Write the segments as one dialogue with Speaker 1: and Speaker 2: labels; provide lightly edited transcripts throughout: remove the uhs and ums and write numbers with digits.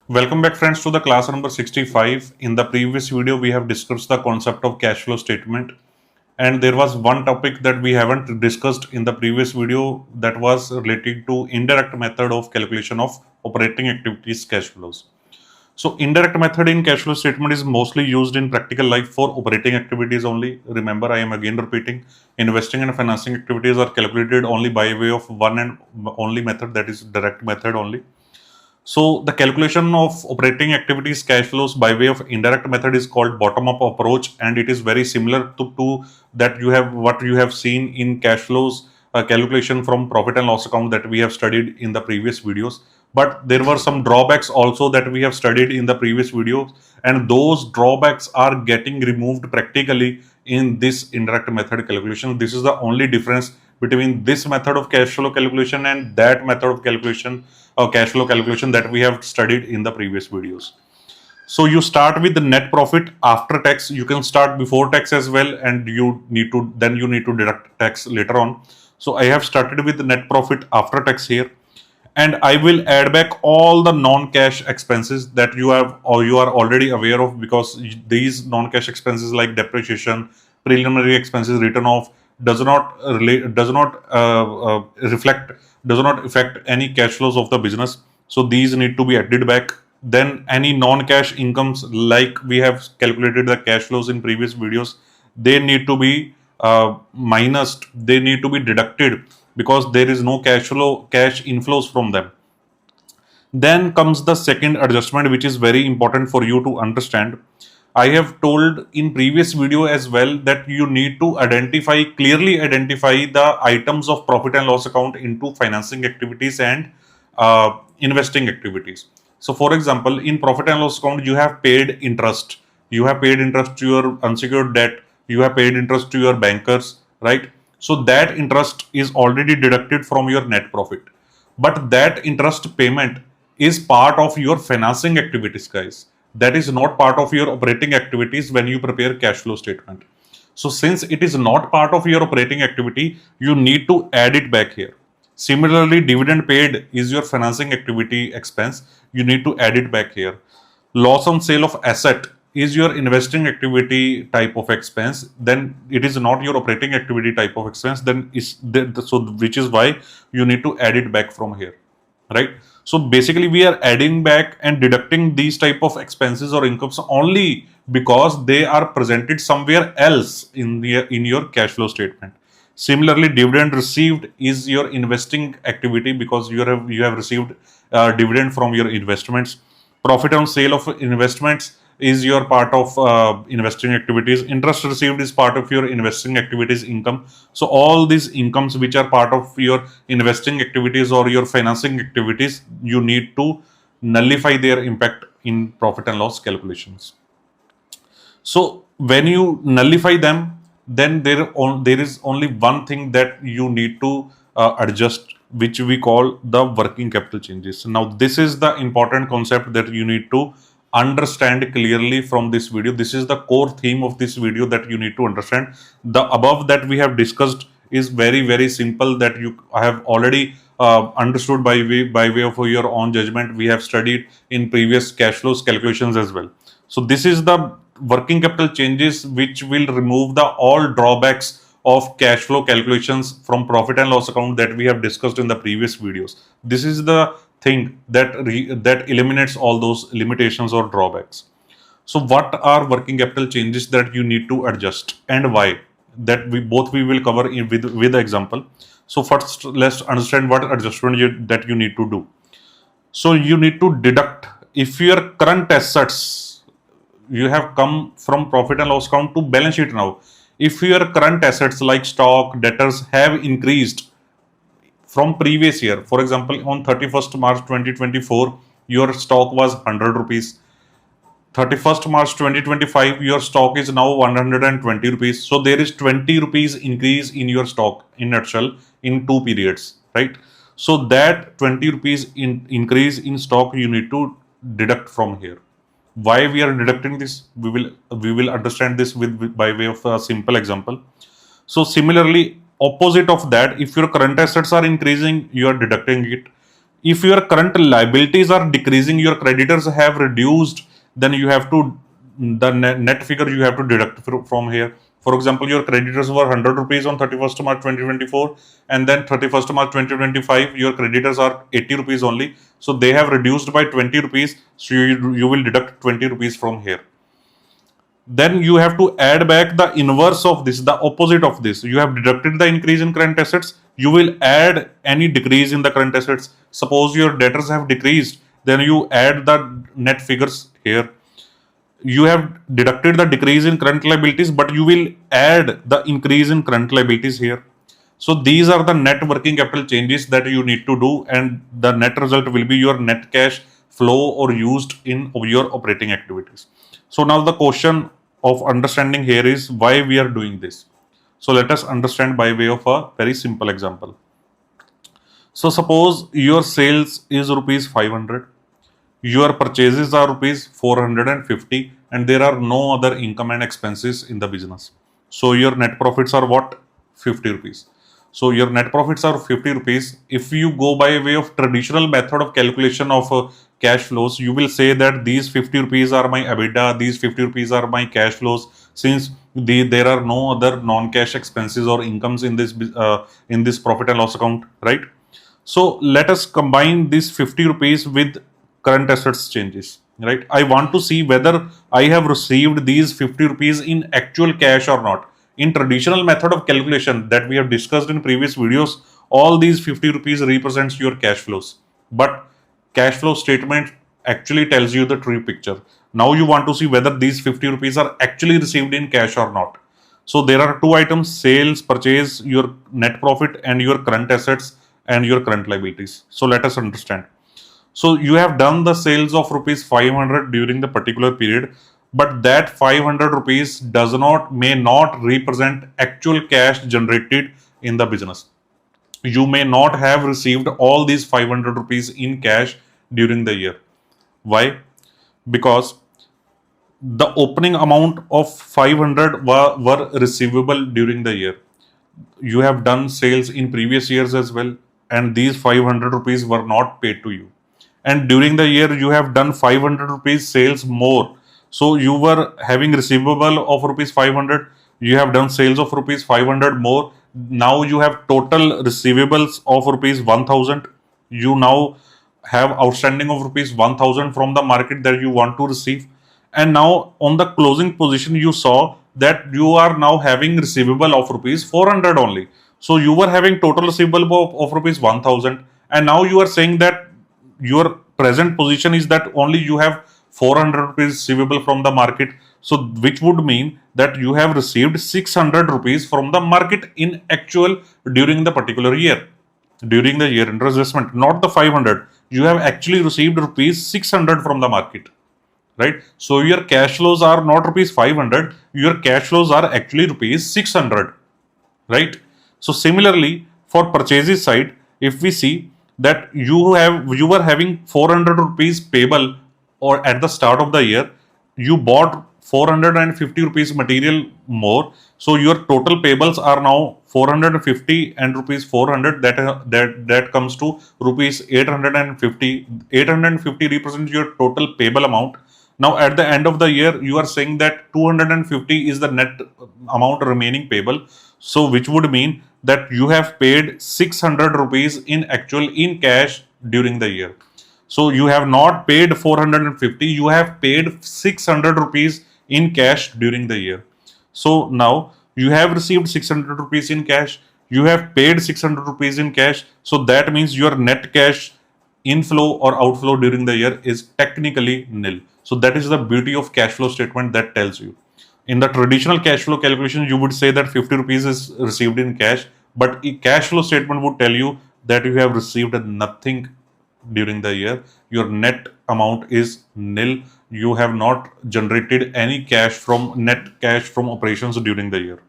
Speaker 1: Welcome back friends to the class number 65. In the previous video we have discussed the concept of cash flow statement, and there was one topic that we haven't discussed in the previous video that was related to indirect method of calculation of operating activities cash flows. So indirect method in cash flow statement is mostly used in practical life for operating activities only. Remember, I am again repeating, investing and financing activities are calculated only by way of one and only method, that is direct method only. So the calculation of operating activities cash flows by way of indirect method is called bottom-up approach, and it is very similar to that you have what you have seen in cash flows calculation from profit and loss account that we have studied in the previous videos. But there were some drawbacks also that we have studied in the previous videos, and those drawbacks are getting removed practically in this indirect method calculation. This is the only difference between this method of cash flow calculation and that method of calculation or cash flow calculation that we have studied in the previous videos. So you start with the net profit after tax. You can start before tax as well, and you need to deduct tax later on. So I have started with the net profit after tax here, and I will add back all the non-cash expenses that you have or you are already aware of, because these non-cash expenses like depreciation, preliminary expenses written off does not affect any cash flows of the business. So these need to be added back. Then any non-cash incomes, like we have calculated the cash flows in previous videos, they need to be minused, they need to be deducted, because there is no cash inflows from them. Then comes the second adjustment, which is very important for you to understand. I have told in previous video as well that you need to clearly identify the items of profit and loss account into financing activities and investing activities. So for example, in profit and loss account, you have paid interest. You have paid interest to your unsecured debt. You have paid interest to your bankers, right? So that interest is already deducted from your net profit. But that interest payment is part of your financing activities, guys. That is not part of your operating activities when you prepare cash flow statement. So since it is not part of your operating activity, you need to add it back here. Similarly, dividend paid is your financing activity expense. You need to add it back here. Loss on sale of asset is your investing activity type of expense. Then it is not your operating activity type of expense. Which is why you need to add it back from here, right? So basically we are adding back and deducting these type of expenses or incomes only because they are presented somewhere else in your cash flow statement. Similarly, dividend received is your investing activity because you have received dividend from your investments. Profit on sale of investments is your part of investing activities. Interest received is part of your investing activities income. So all these incomes which are part of your investing activities or your financing activities, you need to nullify their impact in profit and loss calculations. So when you nullify them, then there is only one thing that you need to adjust, which we call the working capital changes. Now this is the important concept that you need to understand clearly from this video. This is the core theme of this video that you need to understand. The above that we have discussed is very simple, that you have already understood by way of your own judgment. We have studied in previous cash flows calculations as well. So this is the working capital changes which will remove the all drawbacks of cash flow calculations from profit and loss account that we have discussed in the previous videos. This is the thing that eliminates all those limitations or drawbacks. So what are working capital changes that you need to adjust and why? That we will cover with the example. So first, let's understand what adjustment that you need to do. So you need to deduct, if your current assets, you have come from profit and loss account to balance sheet now. If your current assets like stock, debtors have increased from previous year, for example, on 31st March 2024, your stock was 100 rupees. 31st March 2025, your stock is now 120 rupees. So there is 20 rupees increase in your stock in nutshell in 2 periods, right? So that 20 rupees increase in stock you need to deduct from here. Why we are deducting this? We will understand this by way of a simple example. So similarly, opposite of that, if your current assets are increasing, you are deducting it. If your current liabilities are decreasing, your creditors have reduced, then you have to, the net figure you have to deduct from here. For example, your creditors were 100 rupees on 31st March 2024, and then 31st March 2025 your creditors are 80 rupees only, so they have reduced by 20 rupees, so you will deduct 20 rupees from here. Then you have to add back the inverse of this, the opposite of this. You have deducted the increase in current assets, you will add any decrease in the current assets. Suppose your debtors have decreased, then you add the net figures here. You have deducted the decrease in current liabilities, but you will add the increase in current liabilities here. So these are the net working capital changes that you need to do, and the net result will be your net cash flow or used in your operating activities. So now the question of understanding here is why we are doing this. So let us understand by way of a very simple example. So suppose your sales is rupees 500, your purchases are rupees 450, and there are no other income and expenses in the business. So your net profits are what? 50 rupees. So your net profits are 50 rupees. If you go by way of traditional method of calculation of cash flows, you will say that these 50 rupees are my EBITDA, these 50 rupees are my cash flows, since there are no other non-cash expenses or incomes in this profit and loss account, right? So let us combine this 50 rupees with current assets changes, right? I want to see whether I have received these 50 rupees in actual cash or not. In traditional method of calculation that we have discussed in previous videos, all these 50 rupees represents your cash flows. But cash flow statement actually tells you the true picture. Now you want to see whether these 50 rupees are actually received in cash or not. So there are two items: sales, purchase, your net profit, and your current assets and your current liabilities. So let us understand. So you have done the sales of rupees 500 during the particular period, but that 500 rupees may not represent actual cash generated in the business. You may not have received all these 500 rupees in cash during the year. Why? Because the opening amount of 500 were receivable during the year. You have done sales in previous years as well, and these 500 rupees were not paid to you. And during the year you have done 500 rupees sales more, so you were having receivable of rupees 500, you have done sales of rupees 500 more, now you have total receivables of rupees 1000. You now have outstanding of rupees 1000 from the market that you want to receive, and now on the closing position you saw that you are now having receivable of rupees 400 only. So you were having total receivable of rupees 1000, and now you are saying that your present position is that only you have 400 rupees receivable from the market. So which would mean that you have received 600 rupees from the market in actual during the particular year. During the year under adjustment, not the 500, you have actually received rupees 600 from the market, right? So your cash flows are not rupees 500, your cash flows are actually rupees 600, right? So similarly for purchases side, if we see that you were having 400 rupees payable, or at the start of the year you bought 450 rupees material more, so your total payables are now 450 and rupees 400, that comes to rupees 850. 850 represents your total payable amount. Now at the end of the year you are saying that 250 is the net amount remaining payable, so which would mean that you have paid 600 rupees in actual in cash during the year. So you have not paid 450, you have paid 600 rupees in cash during the year. So now you have received 600 rupees in cash, you have paid 600 rupees in cash, so that means your net cash inflow or outflow during the year is technically nil. So that is the beauty of cash flow statement that tells you. In the traditional cash flow calculation, you would say that 50 rupees is received in cash, but a cash flow statement would tell you that you have received nothing during the year. Your net amount is nil. You have not generated any net cash from operations during the year,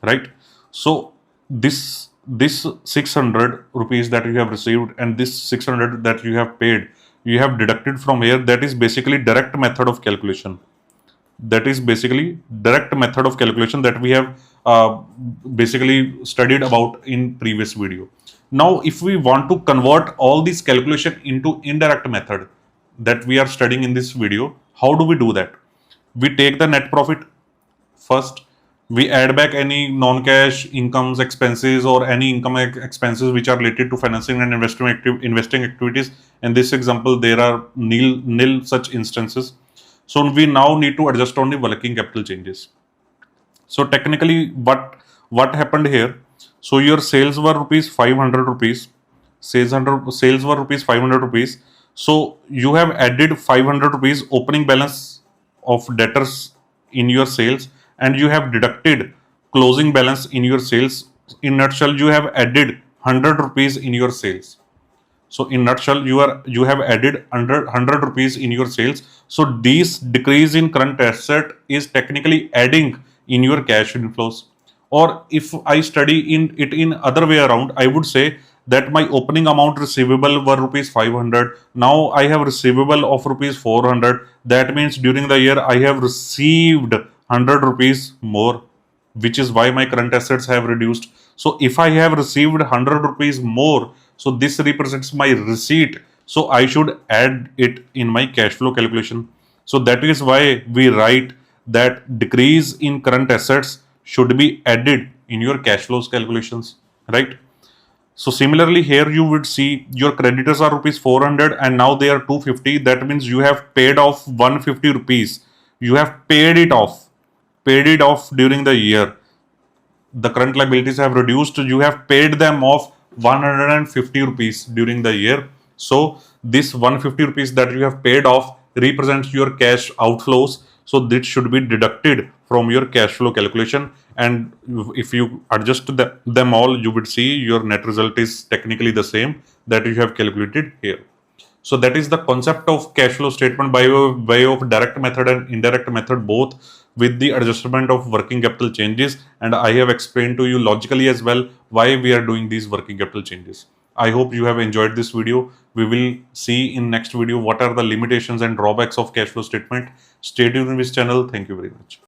Speaker 1: right? So this 600 rupees that you have received and this 600 that you have paid, you have deducted from here. That is basically direct method of calculation. That is basically direct method of calculation that we have basically studied about in previous video. Now, if we want to convert all this calculation into indirect method that we are studying in this video, how do we do that? We take the net profit first, we add back any non-cash incomes, expenses, or any income expenses which are related to financing and investing activities. In this example, there are nil such instances. So we now need to adjust on the working capital changes. So technically, what happened here? So your sales were rupees 500 rupees. Sales were rupees 500 rupees. So you have added 500 rupees opening balance of debtors in your sales, and you have deducted closing balance in your sales. In nutshell, you have added 100 rupees in your sales. So in nutshell, you have added 100 rupees in your sales. So this decrease in current asset is technically adding in your cash inflows. Or if I study in other way around, I would say that my opening amount receivable were rupees 500. Now I have receivable of rupees 400. That means during the year I have received 100 rupees more, which is why my current assets have reduced. So if I have received 100 rupees more, so this represents my receipt. So I should add it in my cash flow calculation. So that is why we write that decrease in current assets should be added in your cash flows calculations, right? So similarly here you would see your creditors are rupees 400 and now they are 250. That means you have paid off 150 rupees. You have paid it off during the year. The current liabilities have reduced. You have paid them off 150 rupees during the year. So this 150 rupees that you have paid off represents your cash outflows. So this should be deducted from your cash flow calculation. And if you adjust them all, you would see your net result is technically the same that you have calculated here. So that is the concept of cash flow statement by way of direct method and indirect method, both with the adjustment of working capital changes. And I have explained to you logically as well why we are doing these working capital changes. I hope you have enjoyed this video. We will see in next video what are the limitations and drawbacks of cash flow statement. Stay tuned in this channel. Thank you very much.